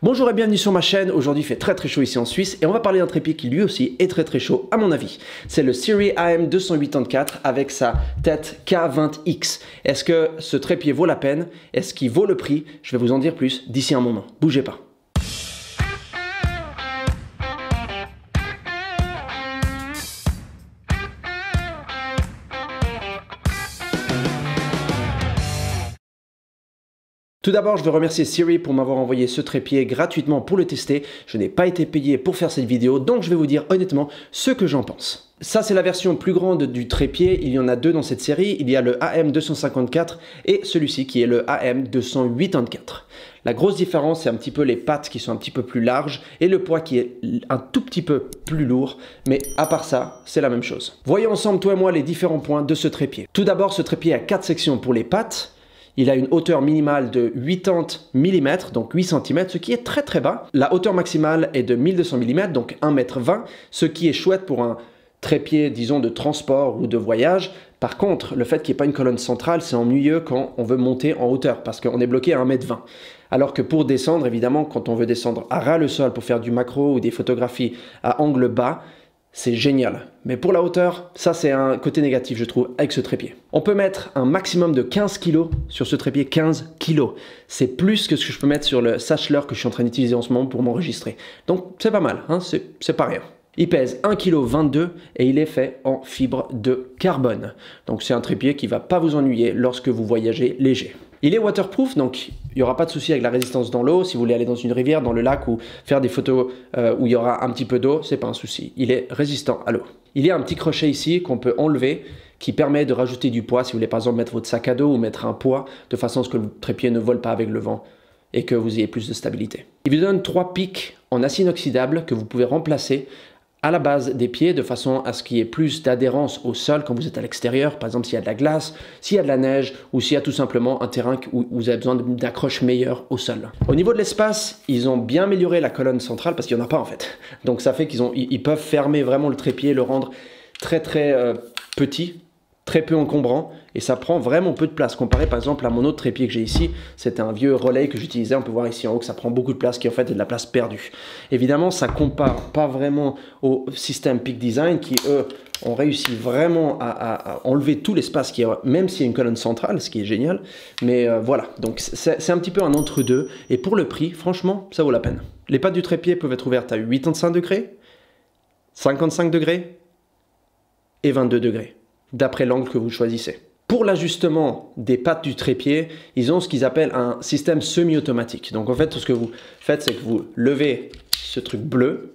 Bonjour et bienvenue sur ma chaîne. Aujourd'hui il fait très chaud ici en Suisse et on va parler d'un trépied qui lui aussi est très chaud à mon avis. C'est le Siri AM284 avec sa tête K20X. Est-ce que ce trépied vaut la peine? Est-ce qu'il vaut le prix? Je vais vous en dire plus d'ici un moment. Bougez pas. Tout d'abord, je veux remercier Siri pour m'avoir envoyé ce trépied gratuitement pour le tester. Je n'ai pas été payé pour faire cette vidéo, donc je vais vous dire honnêtement ce que j'en pense. Ça, c'est la version plus grande du trépied. Il y en a deux dans cette série. Il y a le AM254 et celui-ci qui est le AM284. La grosse différence, c'est un petit peu les pattes qui sont un petit peu plus larges et le poids qui est un tout petit peu plus lourd. Mais à part ça, c'est la même chose. Voyons ensemble, toi et moi, les différents points de ce trépied. Tout d'abord, ce trépied a 4 sections pour les pattes. Il a une hauteur minimale de 80 mm, donc 8 cm, ce qui est très bas. La hauteur maximale est de 1200 mm, donc 1,20 m, ce qui est chouette pour un trépied, disons, de transport ou de voyage. Par contre, le fait qu'il n'y ait pas une colonne centrale, c'est ennuyeux quand on veut monter en hauteur, parce qu'on est bloqué à 1,20 m. Alors que pour descendre, évidemment, quand on veut descendre à ras le sol pour faire du macro ou des photographies à angle bas, c'est génial. Mais pour la hauteur, ça c'est un côté négatif je trouve avec ce trépied. On peut mettre un maximum de 15 kg sur ce trépied, 15 kg. C'est plus que ce que je peux mettre sur le Sachtler que je suis en train d'utiliser en ce moment pour m'enregistrer. Donc c'est pas mal, hein, c'est pas rien. Il pèse 1,22 kg et il est fait en fibre de carbone. Donc c'est un trépied qui ne va pas vous ennuyer lorsque vous voyagez léger. Il est waterproof, donc il n'y aura pas de souci avec la résistance dans l'eau. Si vous voulez aller dans une rivière, dans le lac ou faire des photos où il y aura un petit peu d'eau, c'est pas un souci. Il est résistant à l'eau. Il y a un petit crochet ici qu'on peut enlever qui permet de rajouter du poids si vous voulez par exemple mettre votre sac à dos ou mettre un poids de façon à ce que le trépied ne vole pas avec le vent et que vous ayez plus de stabilité. Il vous donne 3 pics en acier inoxydable que vous pouvez remplacer à la base des pieds de façon à ce qu'il y ait plus d'adhérence au sol quand vous êtes à l'extérieur, par exemple s'il y a de la glace, s'il y a de la neige ou s'il y a tout simplement un terrain où vous avez besoin d'accroche meilleure au sol. Au niveau de l'espace, ils ont bien amélioré la colonne centrale parce qu'il n'y en a pas en fait. Donc ça fait qu'ils peuvent fermer vraiment le trépied, le rendre très petit, très peu encombrant et ça prend vraiment peu de place comparé par exemple à mon autre trépied que j'ai ici. C'était un vieux relais que j'utilisais, on peut voir ici en haut que ça prend beaucoup de place qui en fait est de la place perdue. Évidemment ça compare pas vraiment au système Peak Design qui eux ont réussi vraiment à enlever tout l'espace qui est, même s'il y a une colonne centrale, ce qui est génial. Mais voilà, donc c'est un petit peu un entre-deux et pour le prix, franchement, ça vaut la peine. Les pattes du trépied peuvent être ouvertes à 85 degrés, 55 degrés et 22 degrés. D'après l'angle que vous choisissez. Pour l'ajustement des pattes du trépied, ils ont ce qu'ils appellent un système semi-automatique. Donc en fait, tout ce que vous faites, c'est que vous levez ce truc bleu,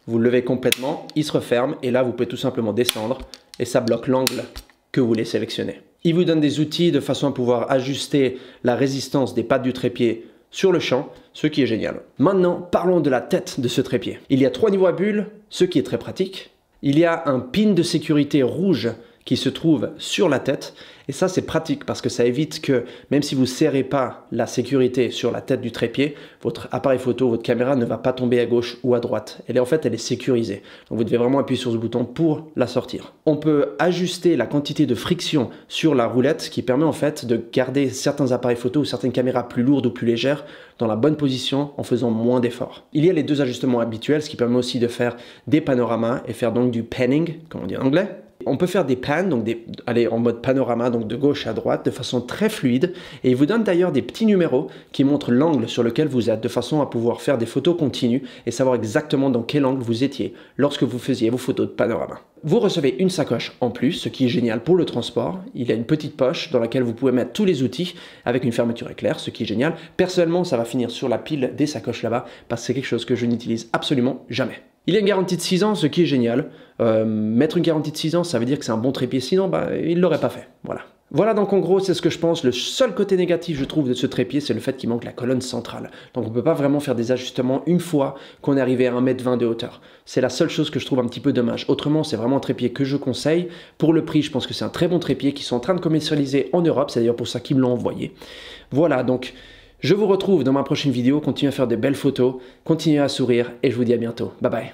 vous le levez complètement, il se referme et là, vous pouvez tout simplement descendre et ça bloque l'angle que vous voulez sélectionner. Il vous donne des outils de façon à pouvoir ajuster la résistance des pattes du trépied sur le champ, ce qui est génial. Maintenant, parlons de la tête de ce trépied. Il y a 3 niveaux à bulles, ce qui est très pratique. Il y a un pin de sécurité rouge qui se trouve sur la tête et ça c'est pratique parce que ça évite que même si vous ne serrez pas la sécurité sur la tête du trépied, votre appareil photo, votre caméra ne va pas tomber à gauche ou à droite. Elle est sécurisée. Donc vous devez vraiment appuyer sur ce bouton pour la sortir. On peut ajuster la quantité de friction sur la roulette ce qui permet en fait de garder certains appareils photo ou certaines caméras plus lourdes ou plus légères dans la bonne position en faisant moins d'efforts. Il y a les 2 ajustements habituels ce qui permet aussi de faire des panoramas et faire donc du panning comme on dit en anglais. On peut faire des pans, donc aller en mode panorama, donc de gauche à droite, de façon très fluide. Et il vous donne d'ailleurs des petits numéros qui montrent l'angle sur lequel vous êtes, de façon à pouvoir faire des photos continues et savoir exactement dans quel angle vous étiez lorsque vous faisiez vos photos de panorama. Vous recevez une sacoche en plus, ce qui est génial pour le transport. Il y a une petite poche dans laquelle vous pouvez mettre tous les outils avec une fermeture éclair, ce qui est génial. Personnellement, ça va finir sur la pile des sacoches là-bas parce que c'est quelque chose que je n'utilise absolument jamais. Il y a une garantie de 6 ans, ce qui est génial. Mettre une garantie de 6 ans, ça veut dire que c'est un bon trépied, sinon il ne l'aurait pas fait. Voilà. Voilà donc en gros c'est ce que je pense. Le seul côté négatif je trouve de ce trépied c'est le fait qu'il manque la colonne centrale. Donc on ne peut pas vraiment faire des ajustements une fois qu'on est arrivé à 1,20 m de hauteur. C'est la seule chose que je trouve un petit peu dommage. Autrement c'est vraiment un trépied que je conseille. Pour le prix je pense que c'est un très bon trépied qu'ils sont en train de commercialiser en Europe. C'est d'ailleurs pour ça qu'ils me l'ont envoyé. Voilà donc je vous retrouve dans ma prochaine vidéo. Continuez à faire de belles photos, continuez à sourire et je vous dis à bientôt. Bye bye.